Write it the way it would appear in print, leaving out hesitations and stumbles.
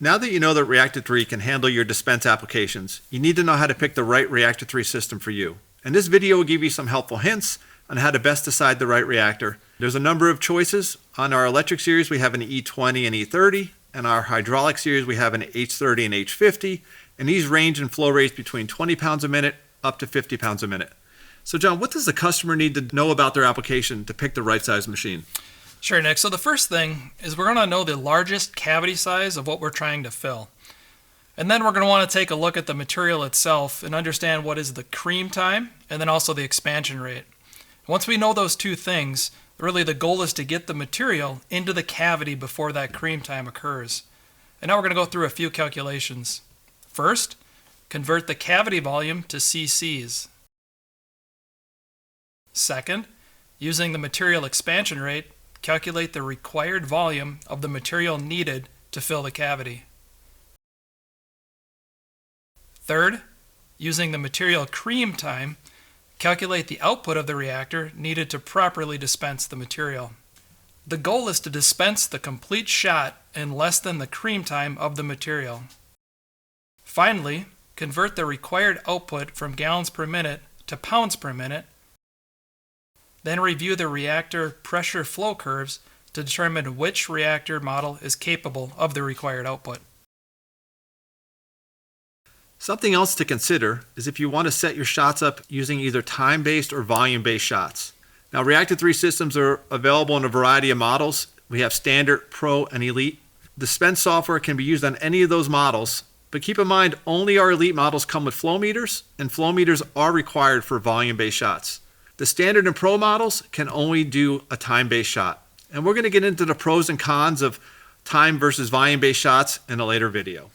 Now that you know that Reactor 3 can handle your dispense applications, you need to know how to pick the right Reactor 3 system for you. And this video will give you some helpful hints on how to best decide the right reactor. There's a number of choices. On our electric series, we have an E20 and E30. And our hydraulic series, we have an H30 and H50. And these range in flow rates between 20 pounds a minute up to 50 pounds a minute. So John, what does the customer need to know about their application to pick the right size machine? Sure, Nick. So the first thing is we're going to know the largest cavity size of what we're trying to fill. And then we're going to want to take a look at the material itself and understand what is the cream time and then also the expansion rate. Once we know those two things, really the goal is to get the material into the cavity before that cream time occurs. And now we're going to go through a few calculations. First, convert the cavity volume to cc's. Second, using the material expansion rate, calculate the required volume of the material needed to fill the cavity. Third, using the material cream time, calculate the output of the reactor needed to properly dispense the material. The goal is to dispense the complete shot in less than the cream time of the material. Finally, convert the required output from gallons per minute to pounds per minute. Then review the reactor pressure flow curves to determine which reactor model is capable of the required output. Something else to consider is if you want to set your shots up using either time-based or volume-based shots. Now, Reactor 3 systems are available in a variety of models. We have Standard, Pro, and Elite. Dispense software can be used on any of those models, but keep in mind only our Elite models come with flow meters, and flow meters are required for volume-based shots. The Standard and Pro models can only do a time-based shot. And we're going to get into the pros and cons of time versus volume-based shots in a later video.